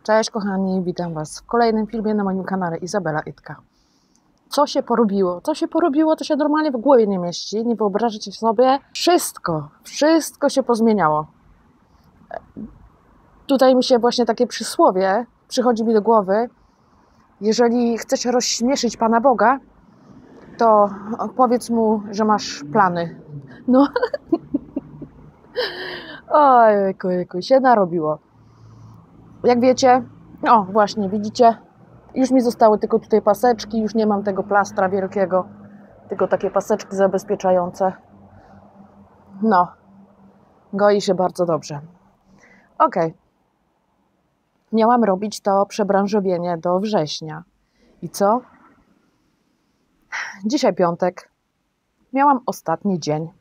Cześć kochani, witam Was w kolejnym filmie na moim kanale Izabela Itka. Co się porobiło? Co się porobiło, to się normalnie w głowie nie mieści. Nie wyobrażacie sobie. Wszystko się pozmieniało. Tutaj mi się właśnie takie przysłowie przychodzi mi do głowy. Jeżeli chcesz rozśmieszyć Pana Boga, to powiedz Mu, że masz plany. No. Ojejku, się narobiło. Jak wiecie, o właśnie, widzicie, już mi zostały tylko tutaj paseczki, już nie mam tego plastra wielkiego, tylko takie paseczki zabezpieczające. No, goi się bardzo dobrze. Ok, miałam robić to przebranżowienie do września. I co? Dzisiaj piątek, miałam ostatni dzień.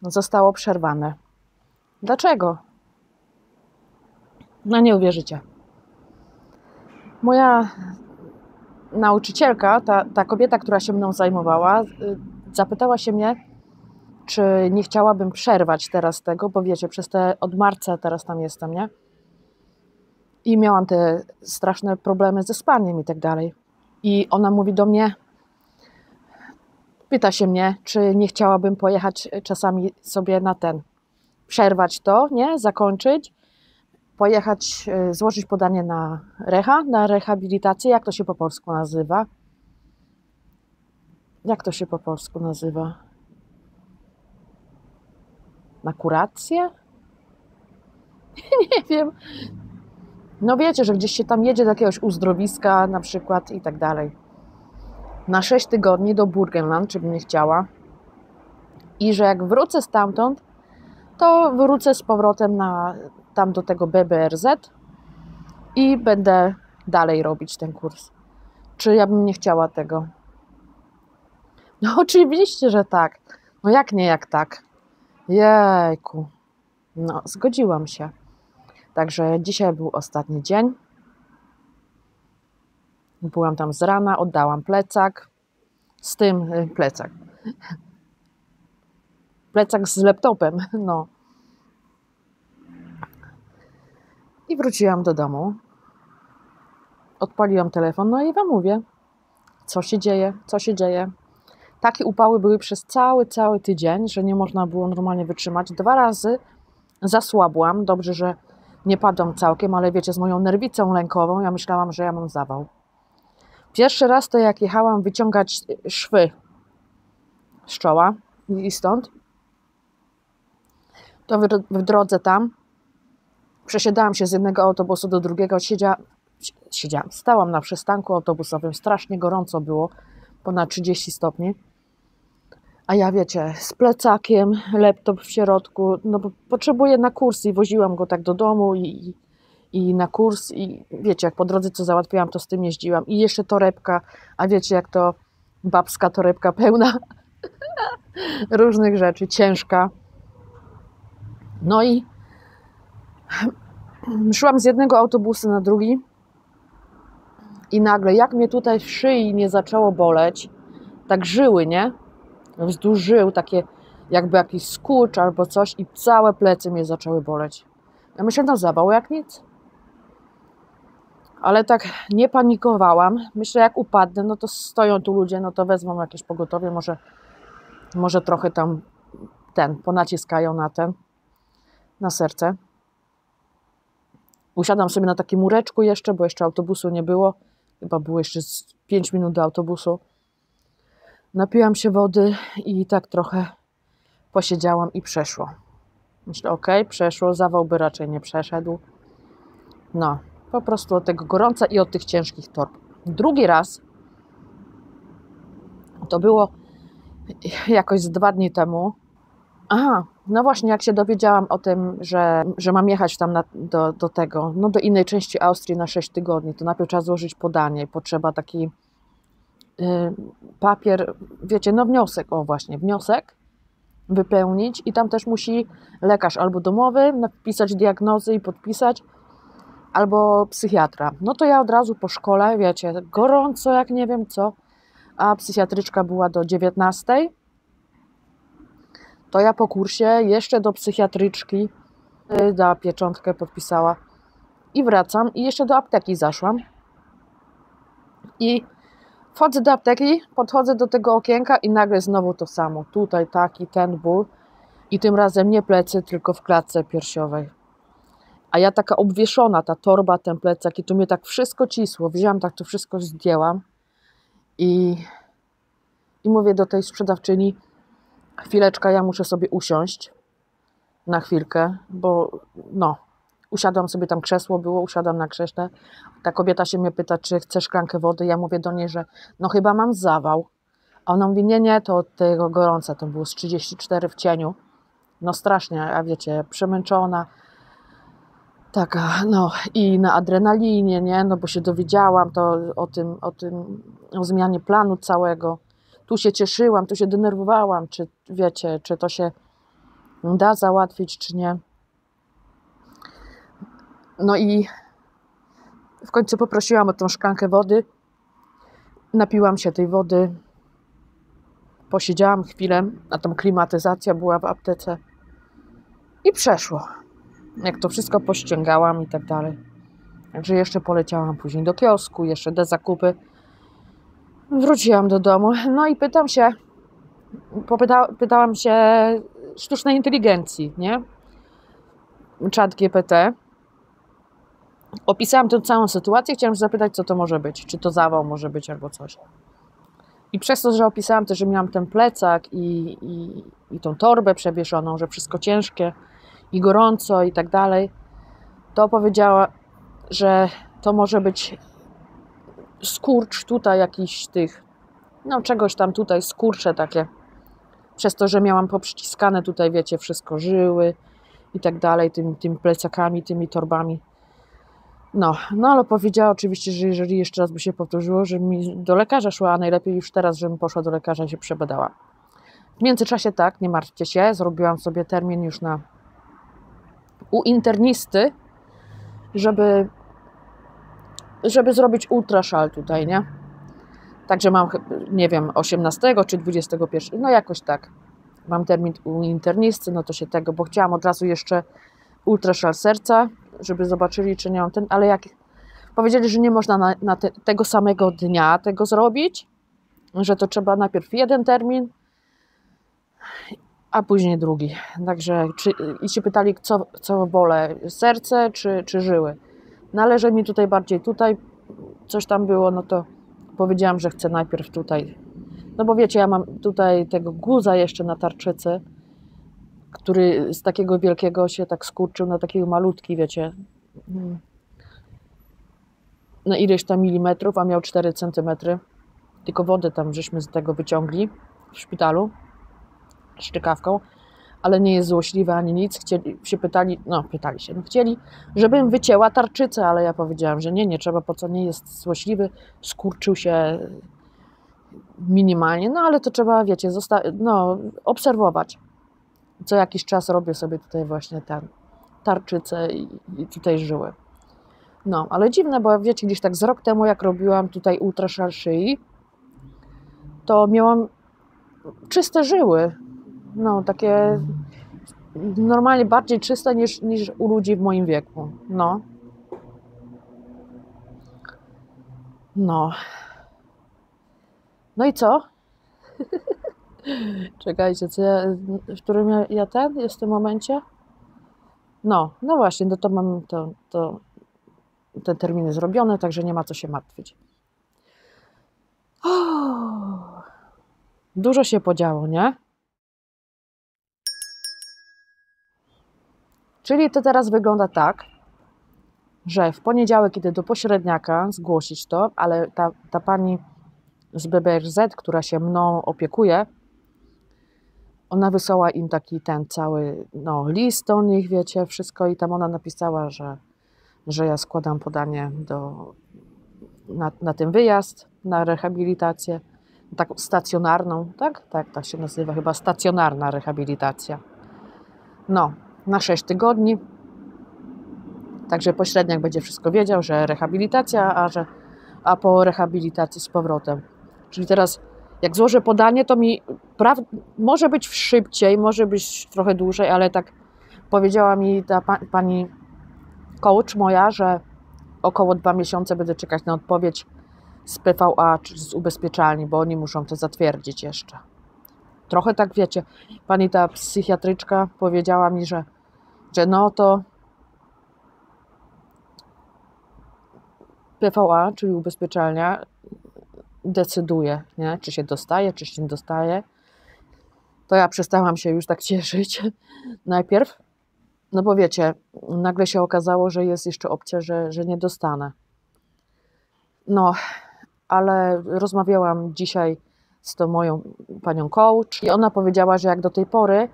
Zostało przerwane. Dlaczego? No nie uwierzycie. Moja nauczycielka, ta kobieta, która się mną zajmowała, zapytała się mnie, czy nie chciałabym przerwać teraz tego, bo wiecie, od marca teraz tam jestem, nie? I miałam te straszne problemy ze spaniem i tak dalej. I ona mówi do mnie, pyta się mnie, czy nie chciałabym pojechać czasami sobie przerwać to, nie? Zakończyć, pojechać, złożyć podanie na na rehabilitację. Jak to się po polsku nazywa? Jak to się po polsku nazywa? Na kurację? Nie wiem. No wiecie, że gdzieś się tam jedzie do jakiegoś uzdrowiska na przykład i tak dalej. Na 6 tygodni do Burgenland, czy bym nie chciała. I że jak wrócę stamtąd, to wrócę z powrotem tam do tego BBRZ i będę dalej robić ten kurs. Czy ja bym nie chciała tego? No oczywiście, że tak. No jak nie, jak tak. Jejku. No, zgodziłam się. Także dzisiaj był ostatni dzień. Byłam tam z rana, oddałam plecak. Plecak z laptopem, no. I wróciłam do domu. Odpaliłam telefon, no i Wam mówię, co się dzieje. Takie upały były przez cały tydzień, że nie można było normalnie wytrzymać. 2 razy zasłabłam. Dobrze, że nie padłam całkiem, ale wiecie, z moją nerwicą lękową ja myślałam, że ja mam zawał. Pierwszy raz to jak jechałam wyciągać szwy z czoła i stąd, to w drodze tam przesiadałam się z jednego autobusu do drugiego, stałam na przystanku autobusowym, strasznie gorąco było, ponad 30 stopni. A ja wiecie, z plecakiem, laptop w środku, no bo potrzebuję na kurs i woziłam go tak do domu i na kurs i wiecie, jak po drodze co załatwiłam, to z tym jeździłam. I jeszcze torebka, a wiecie jak to babska torebka pełna różnych rzeczy, ciężka. No i szłam z jednego autobusu na drugi i nagle, jak mnie tutaj w szyi nie zaczęło boleć, tak żyły, nie? Wzdłuż żył, takie jakby jakiś skurcz albo coś i całe plecy mnie zaczęły boleć. Ja myślę, no zawał jak nic. Ale tak nie panikowałam. Myślę, jak upadnę, no to stoją tu ludzie, no to wezmą jakieś pogotowie, może trochę tam ponaciskają na serce. Usiadłam sobie na takim mureczku jeszcze, bo jeszcze autobusu nie było. Chyba było jeszcze 5 minut do autobusu. Napiłam się wody i tak trochę posiedziałam i przeszło. Myślę, okej, przeszło, zawał by raczej nie przeszedł. No, po prostu od tego gorąca i od tych ciężkich torb. Drugi raz, to było jakoś z 2 dni temu. Aha, no właśnie, jak się dowiedziałam o tym, że mam jechać tam do innej części Austrii na 6 tygodni, to najpierw trzeba złożyć podanie, potrzeba taki papier, wiecie, no wniosek wypełnić i tam też musi lekarz albo domowy napisać diagnozy i podpisać, albo psychiatra. No to ja od razu po szkole, wiecie, gorąco jak nie wiem co, a psychiatryczka była do 19:00, to ja po kursie jeszcze do psychiatryczki dała pieczątkę, podpisała I wracam i jeszcze do apteki zaszłam. I wchodzę do apteki, podchodzę do tego okienka i nagle znowu to samo. Tutaj taki, ten ból. I tym razem nie plecy, tylko w klatce piersiowej. A ja taka obwieszona, ta torba, ten plecak i tu mnie tak wszystko cisło. Wzięłam, tak to wszystko zdjęłam i mówię do tej sprzedawczyni: chwileczkę, ja muszę sobie usiąść na chwilkę, bo no, usiadłam sobie, tam krzesło było, usiadłam na krześle. Ta kobieta się mnie pyta, czy chcę szklankę wody. Ja mówię do niej, że no chyba mam zawał. A ona mówi, nie, to od tego gorąca, to było z 34 w cieniu. No strasznie, a wiecie, przemęczona. Taka, no i na adrenalinie, nie, no bo się dowiedziałam to o zmianie planu całego. Tu się cieszyłam, tu się denerwowałam, czy wiecie, czy to się da załatwić, czy nie. No i w końcu poprosiłam o tą szklankę wody. Napiłam się tej wody. Posiedziałam chwilę, a tam klimatyzacja była w aptece. I przeszło. Jak to wszystko pościągałam i tak dalej. Także jeszcze poleciałam później do kiosku, jeszcze do zakupy. Wróciłam do domu. No i pytałam się sztucznej inteligencji, nie? ChatGPT. Opisałam tę całą sytuację, chciałam zapytać, co to może być. Czy to zawał może być albo coś. I przez to, że opisałam też, że miałam ten plecak i tą torbę przewieszoną, że wszystko ciężkie i gorąco i tak dalej, to powiedziała, że to może być skurcz tutaj jakichś tych, no czegoś tam tutaj, skurcze takie. Przez to, że miałam poprzyciskane tutaj, wiecie, wszystko, żyły i tak dalej, tymi plecakami, tymi torbami. No, ale powiedziała oczywiście, że jeżeli jeszcze raz by się powtórzyło, że mi do lekarza szła, a najlepiej już teraz, żebym poszła do lekarza i się przebadała. W międzyczasie tak, nie martwcie się, zrobiłam sobie termin już u internisty, żeby zrobić ultraszal tutaj, nie? Także mam, nie wiem, 18 czy 21, no jakoś tak. Mam termin u internisty, no to się tego, bo chciałam od razu jeszcze ultraszal serca, żeby zobaczyli, czy nie mam ten, ale jak powiedzieli, że nie można tego samego dnia tego zrobić, że to trzeba najpierw jeden termin, a później drugi. Także i się pytali, co wolę, serce czy żyły. Należy mi tutaj bardziej coś tam było, no to powiedziałam, że chcę najpierw tutaj. No bo wiecie, ja mam tutaj tego guza jeszcze na tarczycy, który z takiego wielkiego się tak skurczył na takiego malutki, wiecie, na ileś tam milimetrów, a miał 4 centymetry. Tylko wodę tam żeśmy z tego wyciągli w szpitalu szczykawką, ale nie jest złośliwy ani nic. Chcieli, żebym wycięła tarczycę, ale ja powiedziałam, że nie trzeba, po co, nie jest złośliwy, skurczył się minimalnie, no ale to trzeba, wiecie, obserwować. Co jakiś czas robię sobie tutaj właśnie tarczycę i tutaj żyły. No, ale dziwne, bo wiecie, gdzieś tak z rok temu, jak robiłam tutaj ultraszal szyi, to miałam czyste żyły. No, takie normalnie bardziej czyste niż u ludzi w moim wieku. No. No i co? Czekajcie, w którym ja jest w tym momencie? No właśnie, no to mam te terminy zrobione, także nie ma co się martwić. Dużo się podziało, nie? Czyli to teraz wygląda tak, że w poniedziałek idę do pośredniaka zgłosić to, ale ta pani z BBRZ, która się mną opiekuje, ona wysłała im taki cały list do nich, wiecie, wszystko, i tam ona napisała, że ja składam podanie na ten wyjazd, na rehabilitację, taką stacjonarną, tak się nazywa, chyba stacjonarna rehabilitacja. No, na 6 tygodni. Także pośredniak będzie wszystko wiedział, że rehabilitacja, a po rehabilitacji z powrotem. Czyli teraz jak złożę podanie, to mi może być szybciej, może być trochę dłużej, ale tak powiedziała mi ta pani coach moja, że około 2 miesiące będę czekać na odpowiedź z PVA czy z ubezpieczalni, bo oni muszą to zatwierdzić jeszcze. Trochę tak wiecie, pani ta psychiatryczka powiedziała mi, że no to PVA, czyli ubezpieczalnia, decyduje, nie? Czy się dostaje, czy się nie dostaje. To ja przestałam się już tak cieszyć najpierw, no bo wiecie, nagle się okazało, że jest jeszcze opcja, że nie dostanę. No, ale rozmawiałam dzisiaj z tą moją panią coach i ona powiedziała, że jak do tej pory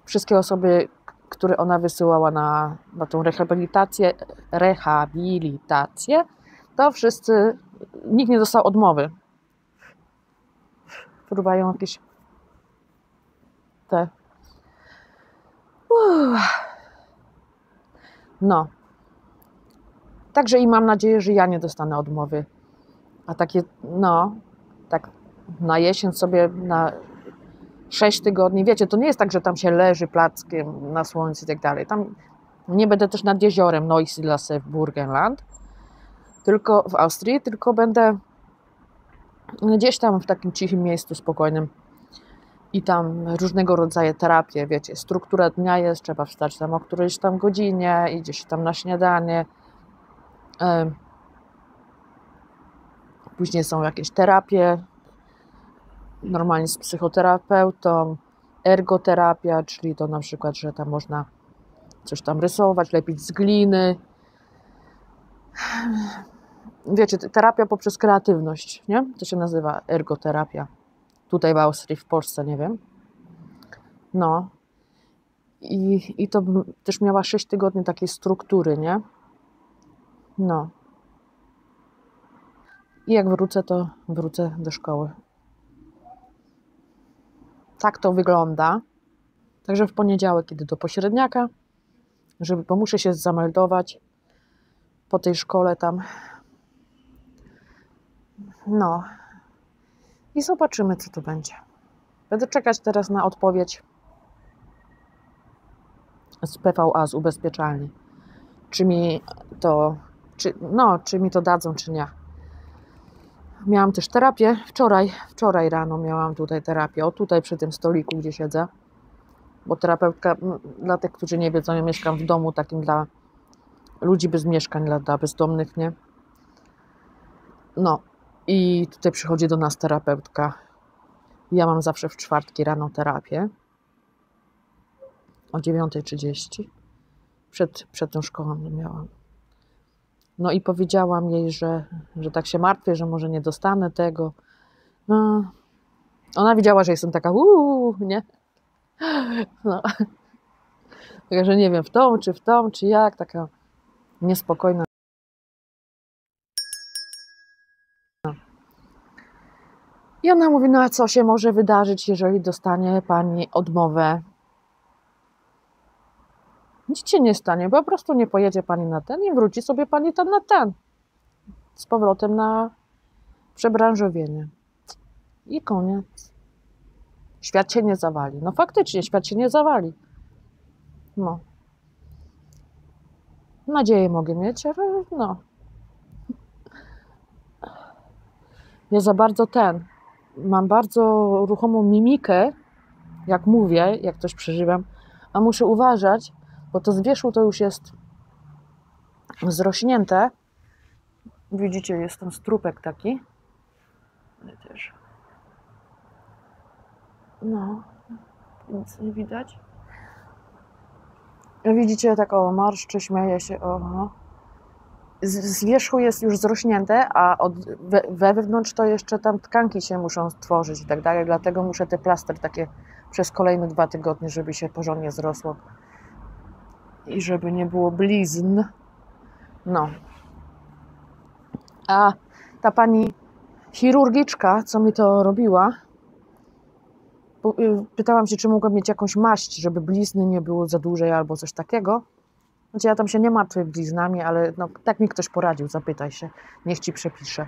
wszystkie osoby, które ona wysyłała na tą rehabilitację, to wszyscy, nikt nie dostał odmowy. Próbują jakieś te... No. Także i mam nadzieję, że ja nie dostanę odmowy. A takie, no, tak na jesień sobie na 6 tygodni, wiecie, to nie jest tak, że tam się leży plackiem na słońcu i tak dalej. Tam nie będę też nad jeziorem Neusiedlsee w Burgenland, tylko w Austrii, tylko będę gdzieś tam w takim cichym miejscu, spokojnym i tam różnego rodzaju terapie, wiecie, struktura dnia jest, trzeba wstać tam o którejś tam godzinie, idzie się tam na śniadanie, później są jakieś terapie, normalnie z psychoterapeutą, ergoterapia, czyli to na przykład, że tam można coś tam rysować, lepić z gliny. Wiecie, terapia poprzez kreatywność, nie? To się nazywa ergoterapia. Tutaj w Austrii, w Polsce, nie wiem. No. I to też miała 6 tygodni takiej struktury, nie? No. I jak wrócę, to wrócę do szkoły. Tak to wygląda. Także w poniedziałek idę do pośredniaka, bo muszę się zameldować po tej szkole tam. No. I zobaczymy, co to będzie. Będę czekać teraz na odpowiedź z PVA, z ubezpieczalni. Czy mi to dadzą, czy nie. Miałam też terapię. Wczoraj rano miałam tutaj terapię. O, tutaj przy tym stoliku, gdzie siedzę. Bo terapeutka, dla tych, którzy nie wiedzą, ja mieszkam w domu takim dla ludzi bez mieszkań, dla bezdomnych, nie? No. I tutaj przychodzi do nas terapeutka. Ja mam zawsze w czwartki rano terapię. O 9:30. Przed tą szkołą nie miałam. No i powiedziałam jej, że tak się martwię, że może nie dostanę tego. No. Ona widziała, że jestem taka nie? No. Także nie wiem, w tą, czy jak, taka niespokojna. I ona mówi, no a co się może wydarzyć, jeżeli dostanie pani odmowę? Nic się nie stanie, po prostu nie pojedzie pani na ten i wróci sobie pani tam na ten. Z powrotem na przebranżowienie. I koniec. Świat się nie zawali. No faktycznie, świat się nie zawali. No. Nadzieję mogę mieć, ale no. Ja za bardzo mam bardzo ruchomą mimikę, jak mówię, jak coś przeżywam, a muszę uważać, bo to z wierzchu to już jest zrośnięte. Widzicie, jest tam strupek taki. Też. No, nic nie widać. Widzicie, tak marszczy, śmieje się, Z wierzchu jest już zrośnięte, a wewnątrz to jeszcze tam tkanki się muszą stworzyć i tak dalej, dlatego muszę te plaster takie przez kolejne 2 tygodnie, żeby się porządnie zrosło i żeby nie było blizn. No. A ta pani chirurgiczka, co mi to robiła, pytałam się, czy mogłam mieć jakąś maść, żeby blizny nie było za dużej albo coś takiego. Znaczy ja tam się nie martwię bliznami, ale no, tak mi ktoś poradził, zapytaj się, niech ci przepiszę.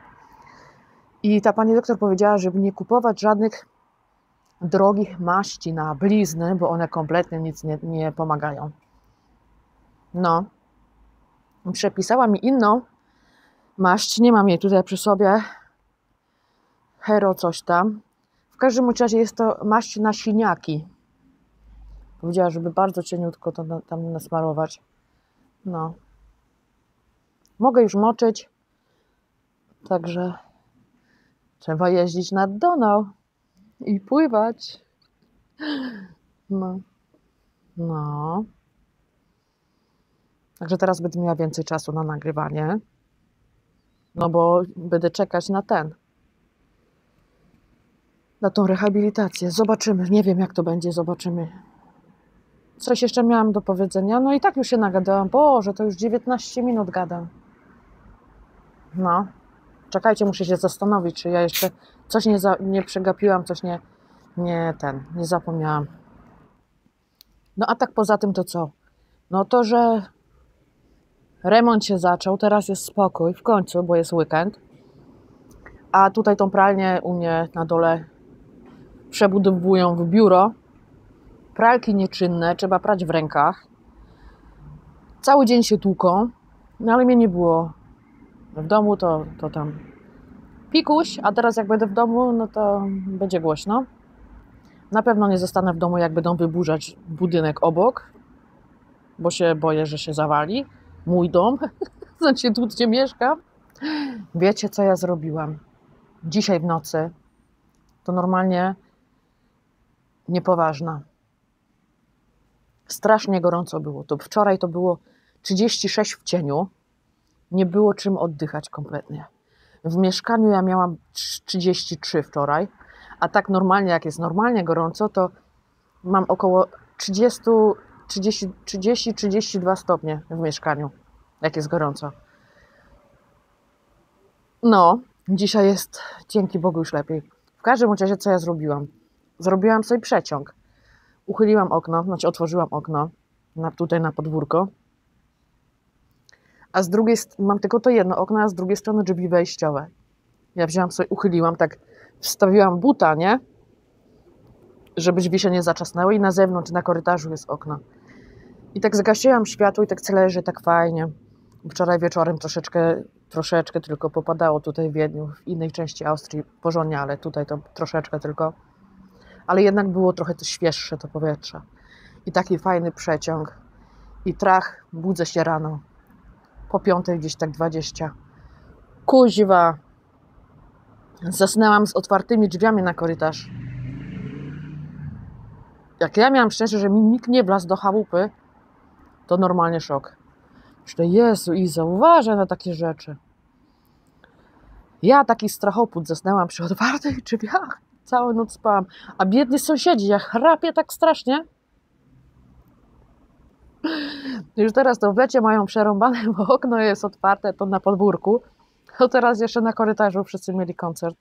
I ta pani doktor powiedziała, żeby nie kupować żadnych drogich maści na blizny, bo one kompletnie nic nie pomagają. No. Przepisała mi inną maść, nie mam jej tutaj przy sobie, Hero coś tam. W każdym razie jest to maść na siniaki. Powiedziała, żeby bardzo cieniutko to tam nasmarować. No. Mogę już moczyć, także trzeba jeździć nad Donau i pływać. No. No. Także teraz będę miała więcej czasu na nagrywanie. No bo będę czekać na tą rehabilitację. Zobaczymy. Nie wiem, jak to będzie. Zobaczymy. Coś jeszcze miałam do powiedzenia. No i tak już się nagadałam. Boże, to już 19 minut gadam. No. Czekajcie, muszę się zastanowić, czy ja jeszcze coś nie przegapiłam, coś nie zapomniałam. No a tak poza tym to co? No to, że remont się zaczął, teraz jest spokój, w końcu, bo jest weekend. A tutaj tą pralnię u mnie na dole przebudowują w biuro. Pralki nieczynne, trzeba prać w rękach. Cały dzień się tłuką, no ale mnie nie było w domu, to tam pikuś, a teraz jak będę w domu, no to będzie głośno. Na pewno nie zostanę w domu, jak będą wyburzać budynek obok, bo się boję, że się zawali. Mój dom, znaczy tu, gdzie mieszkam. Wiecie, co ja zrobiłam? Dzisiaj w nocy to normalnie niepoważna. Strasznie gorąco było. To wczoraj to było 36 w cieniu. Nie było czym oddychać kompletnie. W mieszkaniu ja miałam 33 wczoraj, a tak normalnie, jak jest normalnie gorąco, to mam około 30-32 stopnie w mieszkaniu, jak jest gorąco. No, dzisiaj jest, dzięki Bogu, już lepiej. W każdym razie, co ja zrobiłam? Zrobiłam sobie przeciąg. Uchyliłam okno, znaczy otworzyłam okno tutaj na podwórko, a z drugiej mam tylko to jedno okno, a z drugiej strony drzwi wejściowe. Ja wzięłam sobie, uchyliłam, tak wstawiłam buta, nie? Żeby drzwi się nie zaczasnęły i na zewnątrz, na korytarzu jest okno. I tak zgasiłam światło i tak leży, tak fajnie. Wczoraj wieczorem troszeczkę tylko popadało tutaj w Wiedniu, w innej części Austrii porządnie, ale tutaj to troszeczkę tylko. Ale jednak było trochę to świeższe to powietrze. I taki fajny przeciąg. I trach, budzę się rano. Po 5 gdzieś tak 20. Kuźwa. Zasnęłam z otwartymi drzwiami na korytarz. Jak ja miałam szczęście, że mi nikt nie wlazł do chałupy, to normalnie szok. Myślę, Jezu, Iza, uważaj na takie rzeczy. Ja taki strachoput zasnęłam przy otwartych drzwiach. Całą noc spałam. A biedni sąsiedzi, ja chrapię tak strasznie. Już teraz to w lecie mają przerąbane, bo okno jest otwarte, to na podwórku. To teraz jeszcze na korytarzu wszyscy mieli koncert.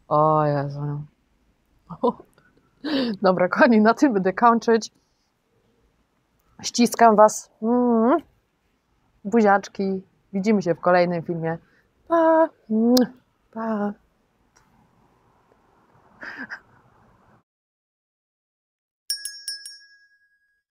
O Jezu. Dobra, kochani, na tym będę kończyć. Ściskam Was. Buziaczki. Widzimy się w kolejnym filmie. Pa. Pa.